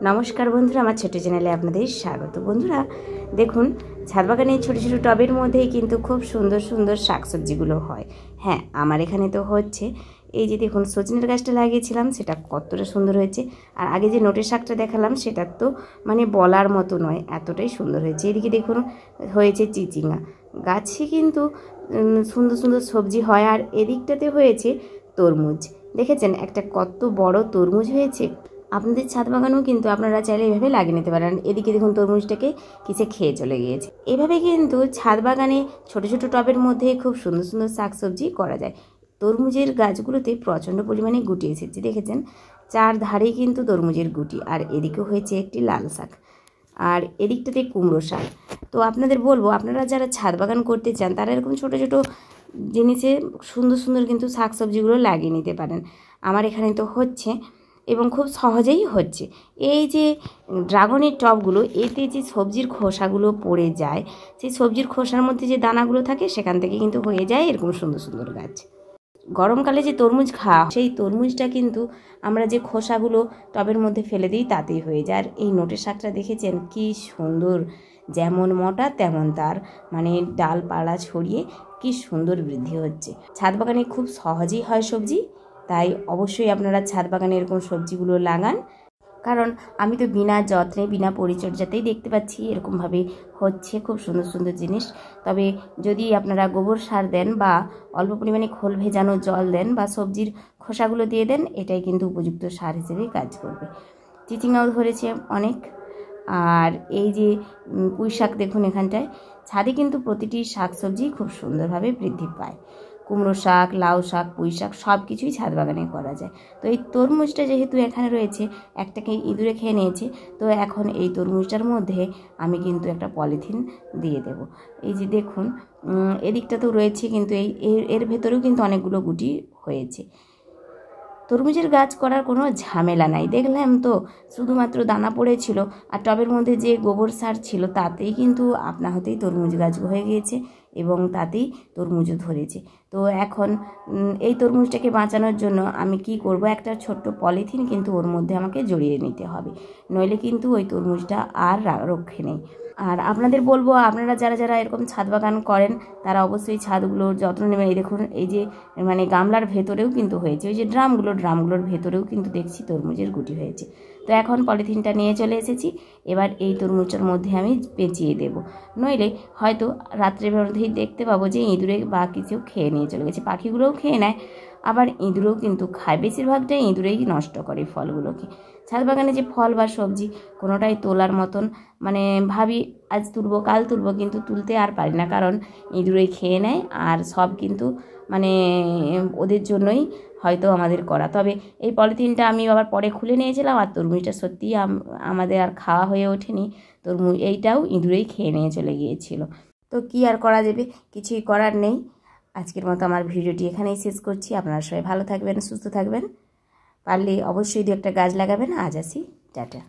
নমস্কার বন্ধুরা, আমার ছোট চ্যানেলে আপনাদের স্বাগত। বন্ধুরা দেখুন, ছাদ বাগানে ছোটো ছোটো টবের মধ্যেই কিন্তু খুব সুন্দর সুন্দর শাকসবজিগুলো হয়। হ্যাঁ, আমার এখানে তো হচ্ছে। এই যে দেখুন, সজনের গাছটা লাগিয়েছিলাম, সেটা কতটা সুন্দর হয়েছে। আর আগে যে নোটের শাকটা দেখালাম, সেটা তো মানে বলার মতো নয়, এতটাই সুন্দর হয়েছে। এদিকে দেখুন হয়েছে চিচিঙ্গা গাছে, কিন্তু সুন্দর সুন্দর সবজি হয়। আর এদিকটাতে হয়েছে তরমুজ। দেখেছেন একটা কত বড় তরমুজ হয়েছে। আপনাদের ছাদ বাগানেও কিন্তু আপনারা চাইলে এভাবে লাগিয়ে নিতে পারেন। এদিকে দেখুন তরমুজটাকে কিসে খেয়ে চলে গিয়েছে। এভাবে কিন্তু ছাদ বাগানে ছোট ছোট টবের মধ্যে খুব সুন্দর সুন্দর শাকসবজি করা যায়। তরমুজের গাছগুলোতে প্রচণ্ড পরিমাণে গুটি এসেছে, দেখেছেন চারধারেই কিন্তু তরমুজের গুটি। আর এদিকেও হয়েছে একটি লাল শাক, আর এদিকটাতে কুমড়ো শাক। তো আপনাদের বলবো, আপনারা যারা ছাদ বাগান করতে চান তারা এরকম ছোট ছোট জিনিসে সুন্দর সুন্দর কিন্তু শাকসবজিগুলো লাগিয়ে নিতে পারেন। আমার এখানে তো হচ্ছে এবং খুব সহজেই হচ্ছে। এই যে ড্রাগনের টবগুলো, এতে যে সবজির খোসাগুলো পড়ে যায়, সেই সবজির খোসার মধ্যে যে দানাগুলো থাকে সেখান থেকে কিন্তু হয়ে যায় এরকম সুন্দর সুন্দর গাছ। গরমকালে যে তরমুজ খাওয়া, সেই তরমুজটা কিন্তু আমরা যে খোসাগুলো টবের মধ্যে ফেলে দিই তাতেই হয়ে যায়। আর এই নোটের শাকটা দেখেছেন কি সুন্দর, যেমন মোটা তেমন তার মানে ডালপালা ছড়িয়ে কি সুন্দর বৃদ্ধি হচ্ছে। ছাদ বাগানে খুব সহজেই হয় সবজি, তাই অবশ্যই আপনারা ছাদ বাগানে এরকম সবজিগুলো লাগান। কারণ আমি তো বিনা যত্নে বিনা পরিচর্যাতেই দেখতে পাচ্ছি এরকমভাবে হচ্ছে খুব সুন্দর সুন্দর জিনিস। তবে যদি আপনারা গোবর সার দেন বা অল্প পরিমাণে খোল ভেজানো জল দেন বা সবজির খোসাগুলো দিয়ে দেন, এটাই কিন্তু উপযুক্ত সার হিসেবে কাজ করবে। চিচিঙ্গাও ধরেছে অনেক। আর এই যে পুঁই শাক দেখুন, এখানটায় ছাদে কিন্তু প্রতিটি শাকসবজি খুব সুন্দরভাবে বৃদ্ধি পায়। কুমড়ো শাক, লাউ শাক, পুঁই শাক সব কিছুই ছাদ বাগানে করা যায়। তো এই তরমুজটা যেহেতু এখানে রয়েছে, একটাকে ইঁদুরে খেয়ে নিয়েছে, তো এখন এই তরমুজটার মধ্যে আমি কিন্তু একটা পলিথিন দিয়ে দেব। এই যে দেখুন এদিকটা তো রয়েছে, কিন্তু এর ভেতরেও কিন্তু অনেকগুলো গুটি হয়েছে। তরমুজের গাছ করার কোনো ঝামেলা নাই, দেখলাম তো শুধুমাত্র দানা পড়েছিল আর টবের মধ্যে যে গোবর সার ছিল তাতেই কিন্তু আপনা হতেই তরমুজ গাছ হয়ে গিয়েছে এবং তাতেই তরমুজও ধরেছে। তো এখন এই তরমুজটাকে বাঁচানোর জন্য আমি কি করব, একটা ছোট্ট পলিথিন কিন্তু ওর মধ্যে আমাকে জড়িয়ে নিতে হবে, নইলে কিন্তু ওই তরমুজটা আর রক্ষে নেই। আর আপনাদের বলবো, আপনারা যারা যারা এরকম ছাদ বাগান করেন তারা অবশ্যই ছাদগুলোর যত্ন নেবেন। এই দেখুন, এই যে মানে গামলার ভেতরেও কিন্তু হয়েছে, ওই যে ড্রামগুলোর ভেতরেও কিন্তু দেখছি তরমুজের গুটি হয়েছে। তো এখন পলিথিনটা নিয়ে চলে এসেছি, এবার এই তরমুজটার মধ্যে আমি পেঁচিয়ে দেব, নইলে হয়তো রাত্রের মধ্যেই দেখতে পাবো যে ইঁদুরে বা কিছু খেয়ে নিয়ে চলে গেছে। পাখিগুলোও খেয়ে নেয়, আবার ইঁদুরেও কিন্তু খায়, বেশিরভাগটাই ইঁদুরেই নষ্ট করে ফলগুলোকে। ছাদ বাগানে যে ফল বা সবজি কোনোটাই তোলার মতন মানে ভাবি আজ তুলবো কাল তুলবো, কিন্তু তুলতে আর পারি না, কারণ ইঁদুরে খেয়ে নেয়। আর সব কিন্তু মানে ওদের জন্যই হয়তো আমাদের করা। তবে এই পলিথিনটা আমি আবার পরে খুলে নিয়েছিলাম, আর তরমুজটা সত্যিই আমাদের আর খাওয়া হয়ে ওঠেনি। তরমুজ এইটাও ইঁদুরেই খেয়ে নিয়ে চলে গিয়েছিল। তো কি আর করা যাবে, কিছুই করার নেই। আজকের মতো আমার ভিডিওটি এখানেই শেষ করছি। আপনারা সবাই ভালো থাকবেন, সুস্থ থাকবেন, পারলে অবশ্যই দু একটা গাছ লাগাবেন। আজ আসি, টাটা।